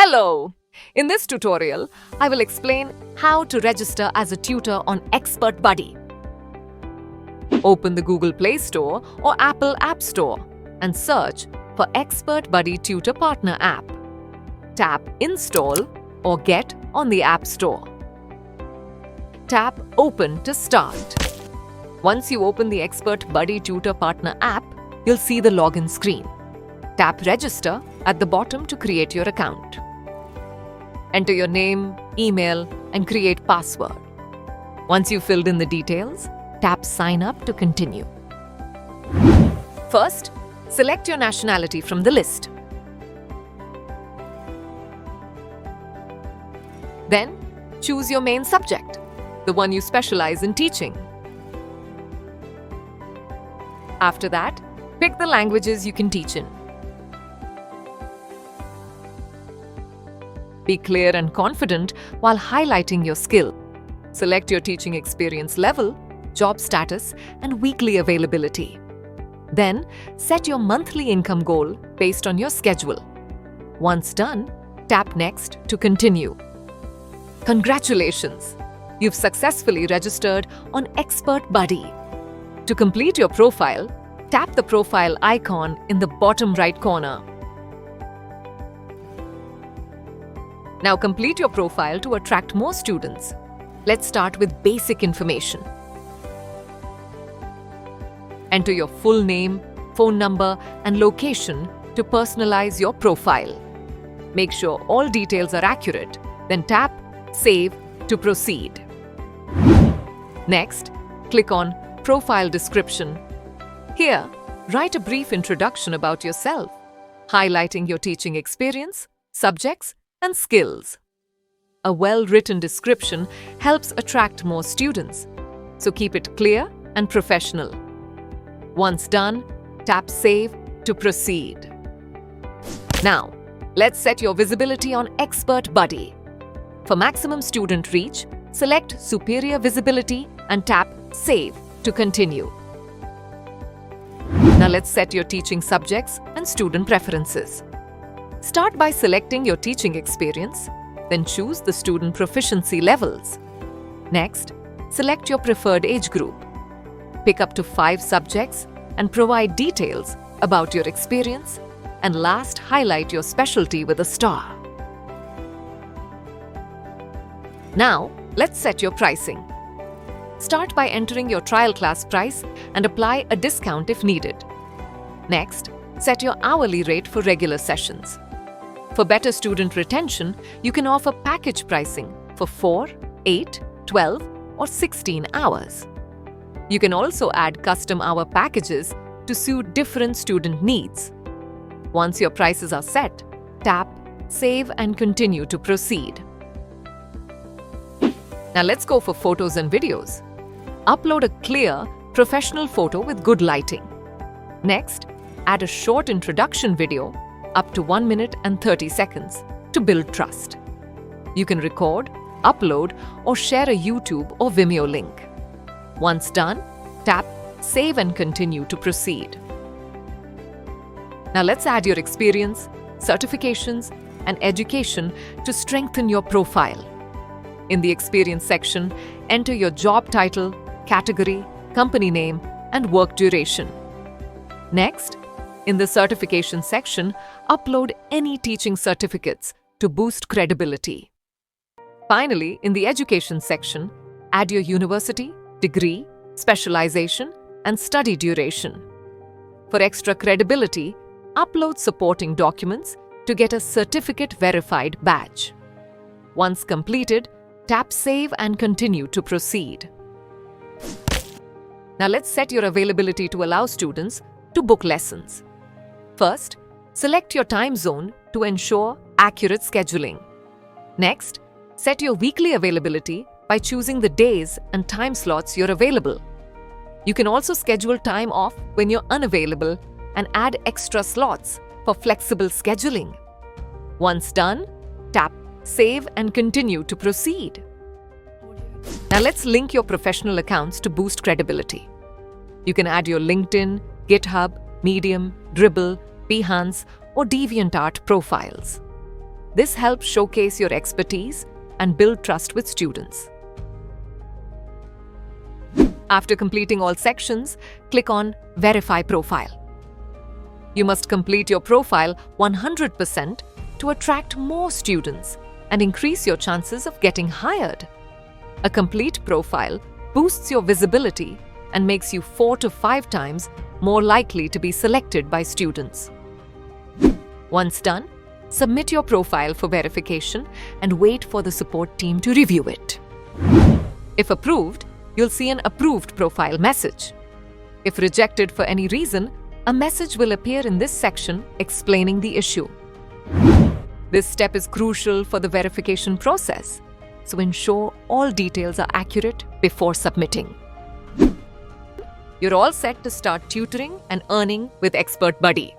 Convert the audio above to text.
Hello! In this tutorial, I will explain how to register as a tutor on ExpertBuddy. Open the Google Play Store or Apple App Store and search for ExpertBuddy Tutor Partner app. Tap Install or Get on the App Store. Tap Open to start. Once you open the ExpertBuddy Tutor Partner app, you'll see the login screen. Tap Register at the bottom to create your account. Enter your name, email, and create password. Once you've filled in the details, tap Sign Up to continue. First, select your nationality from the list. Then, choose your main subject, the one you specialize in teaching. After that, pick the languages you can teach in. Be clear and confident while highlighting your skill. Select your teaching experience level, job status, and weekly availability. Then, set your monthly income goal based on your schedule. Once done, tap Next to continue. Congratulations! You've successfully registered on ExpertBuddy. To complete your profile, tap the profile icon in the bottom right corner. Now complete your profile to attract more students. Let's start with basic information. Enter your full name, phone number, and location to personalize your profile. Make sure all details are accurate, then tap Save to proceed. Next, click on Profile Description. Here, write a brief introduction about yourself, highlighting your teaching experience, subjects, and skills. A well-written description helps attract more students, so keep it clear and professional. Once done, tap Save to proceed. Now, let's set your visibility on ExpertBuddy. For maximum student reach, select Superior Visibility and tap Save to continue. Now let's set your teaching subjects and student preferences. Start by selecting your teaching experience, then choose the student proficiency levels. Next, select your preferred age group. Pick up to 5 subjects and provide details about your experience, and last, highlight your specialty with a star. Now, let's set your pricing. Start by entering your trial class price and apply a discount if needed. Next, set your hourly rate for regular sessions. For better student retention, you can offer package pricing for 4, 8, 12, or 16 hours. You can also add custom hour packages to suit different student needs. Once your prices are set, tap Save and continue to proceed. Now let's go for photos and videos. Upload a clear, professional photo with good lighting. Next, add a short introduction video up to 1 minute and 30 seconds to build trust. You can record, upload, or share a YouTube or Vimeo link. Once done, tap Save and continue to proceed. Now let's add your experience, certifications, and education to strengthen your profile. In the experience section, enter your job title, category, company name, and work duration. Next, in the certification section, upload any teaching certificates to boost credibility. Finally, in the education section, add your university, degree, specialization, and study duration. For extra credibility, upload supporting documents to get a certificate-verified badge. Once completed, tap Save and continue to proceed. Now let's set your availability to allow students to book lessons. First, select your time zone to ensure accurate scheduling. Next, set your weekly availability by choosing the days and time slots you're available. You can also schedule time off when you're unavailable and add extra slots for flexible scheduling. Once done, tap Save and continue to proceed. Now let's link your professional accounts to boost credibility. You can add your LinkedIn, GitHub, Medium, Dribbble, Behance, or DeviantArt profiles. This helps showcase your expertise and build trust with students. After completing all sections, click on Verify Profile. You must complete your profile 100% to attract more students and increase your chances of getting hired. A complete profile boosts your visibility and makes you 4 to 5 times more likely to be selected by students. Once done, submit your profile for verification and wait for the support team to review it. If approved, you'll see an approved profile message. If rejected for any reason, a message will appear in this section explaining the issue. This step is crucial for the verification process, so ensure all details are accurate before submitting. You're all set to start tutoring and earning with ExpertBuddy.